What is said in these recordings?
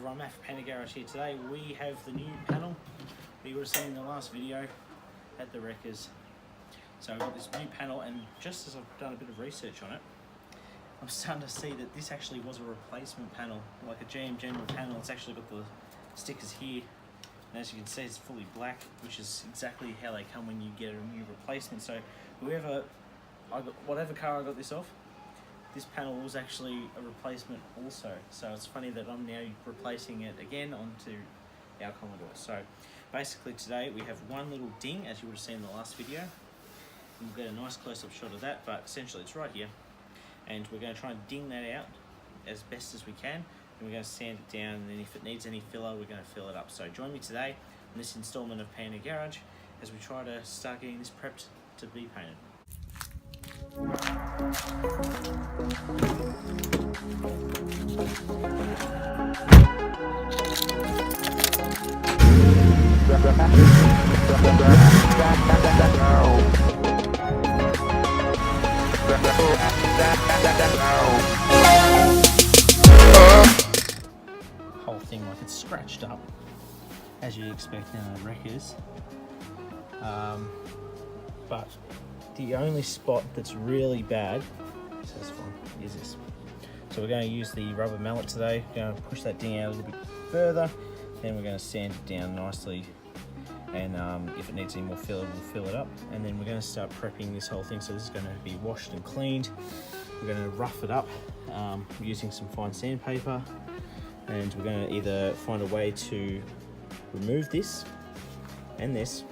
everyone, Matt from Panda Garage here. Today we have the new panel we would have seen in the last video at the wreckers. So I've got this new panel, and just as I've done a bit of research on it, I'm starting to see that this actually was a replacement panel, like a GM General panel. It's actually got the stickers here, and as you can see it's fully black, which is exactly how they come when you get a new replacement. So whatever car I got this off, this panel was actually a replacement also. So it's funny that I'm now replacing it again onto our Commodore. So basically today we have one little ding, as you would have seen in the last video. We'll get a nice close-up shot of that, but essentially it's right here. And we're going to try and ding that out as best as we can. And we're going to sand it down, and then if it needs any filler, we're going to fill it up. So join me today on this installment of Panda Garage as we try to start getting this prepped to be painted. Whole thing, like, it's scratched up as you'd expect in a wreckers, but the only spot that's really bad is this. So we're going to use the rubber mallet today. We're going to push that ding out a little bit further, then we're going to sand it down nicely, and if it needs any more filler, we'll fill it up, and then we're going to start prepping this whole thing. So this is going to be washed and cleaned. We're going to rough it up using some fine sandpaper, and we're going to either find a way to remove this and this,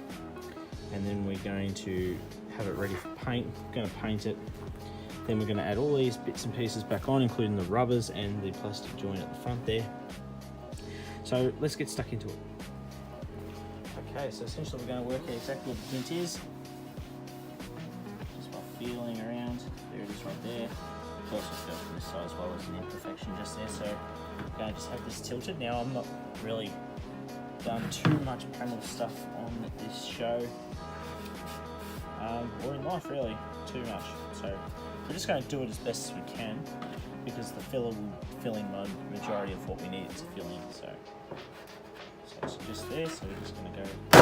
and then we're going to have it ready for paint. We're going to paint it, then we're going to add all these bits and pieces back on, including the rubbers and the plastic joint at the front there. So let's get stuck into it. Okay, so essentially we're going to work out exactly what the hint is, just by feeling around. There it is right there. It also felt from this side as well as an imperfection just there, so I'm going to just have this tilted. Now, I'm not really done too much panel stuff on this show, or in life really, too much. So we're just going to do it as best as we can, because the filler will fill in the majority of what we need it to fill in. So it's just there, so we're just going to go. So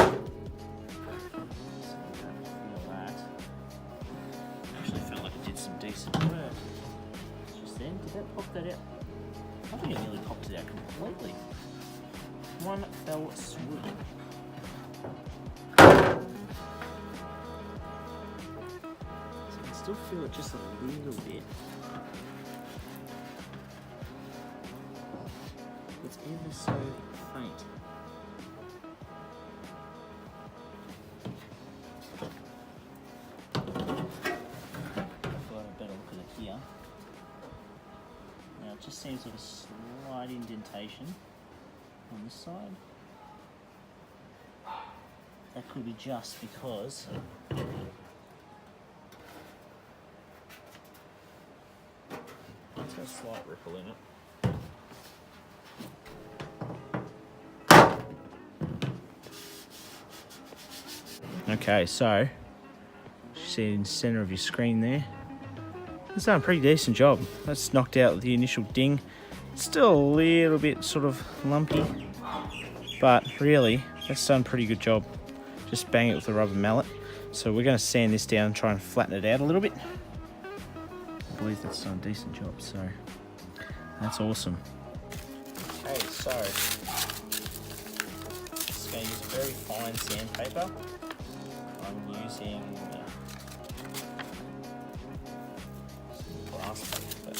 we're going to feel that. Actually felt like it did some decent work. Just then, did that pop that out? I think it nearly popped it out completely. One fell swoop. So I can still feel it just a little bit. It's ever so faint. Now it just seems like a slight indentation on this side. That could be just because it's got a slight ripple in it. Okay, so you see in the center of your screen there, it's done a pretty decent job. That's knocked out the initial ding. It's still a little bit sort of lumpy, but really that's done a pretty good job. Just bang it with a rubber mallet. So we're going to sand this down and try and flatten it out a little bit. I believe that's done a decent job, so that's awesome. Okay, so just going to use a very fine sandpaper. I'm using glass paper, but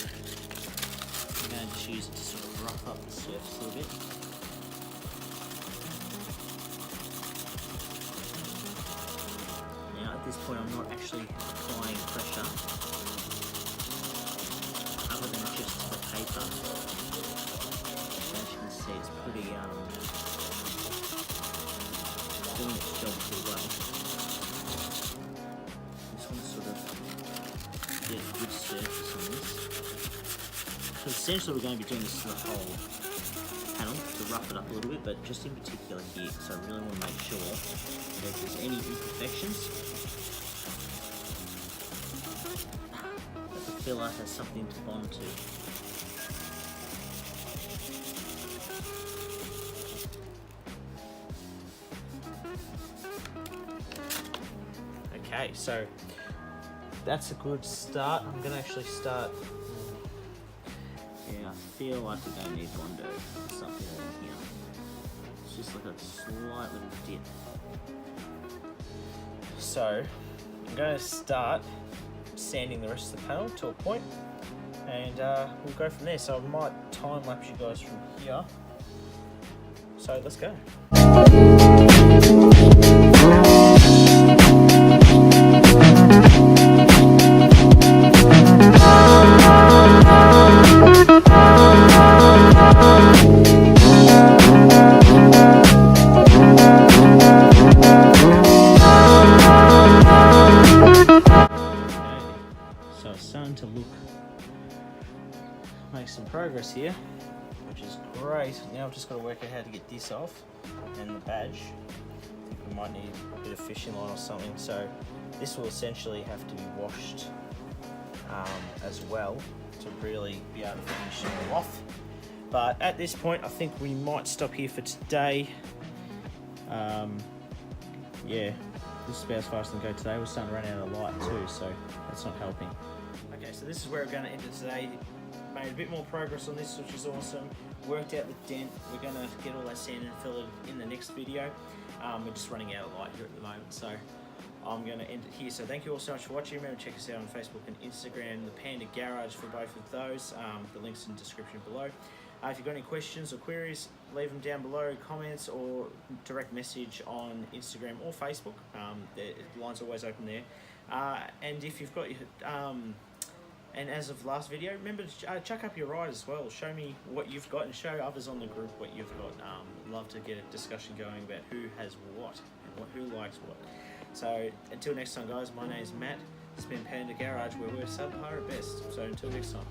I'm going to just use it to sort of rough up the surface a little bit. Now at this point I'm not actually applying pressure other than just the paper. As you can see, it's pretty doing its job pretty well. Just want to sort of get a good surface on this. So essentially we're going to be doing this to the whole panel to rough it up a little bit, but just in particular here. So I really want to make sure that if there's any imperfections, that the filler has something to bond to. Okay, so that's a good start. I'm gonna actually start. Yeah, I feel like we're gonna need Bondo something in here. It's just like a slight little dip. So I'm gonna start sanding the rest of the panel to a point, and we'll go from there. So I might time lapse you guys from here. So let's go. So it's starting to make some progress here, which is great. Now I've just got to work out how to get this off and the badge. I think we might need a bit of fishing line or something. So this will essentially have to be washed as well to really be able to finish it all off. But at this point, I think we might stop here for today. Yeah, this is about as far as I can go today. We're starting to run out of light too, so that's not helping. Okay, so this is where we're going to end it today. Made a bit more progress on this, which is awesome. Worked out the dent. We're going to get all that sand and fill it in the next video. We're just running out of light here at the moment, so I'm going to end it here. So thank you all so much for watching. Remember to check us out on Facebook and Instagram, the Panda Garage for both of those. The link's in the description below. If you've got any questions or queries, leave them down below, comments or direct message on Instagram or Facebook. The line's always open there. And if you've got your, and as of last video, remember to chuck up your ride as well. Show me what you've got and show others on the group what you've got. Love to get a discussion going about who has what and who likes what. So until next time, guys, my name's Matt. It's been Panda Garage, where we're subpar at best. So until next time.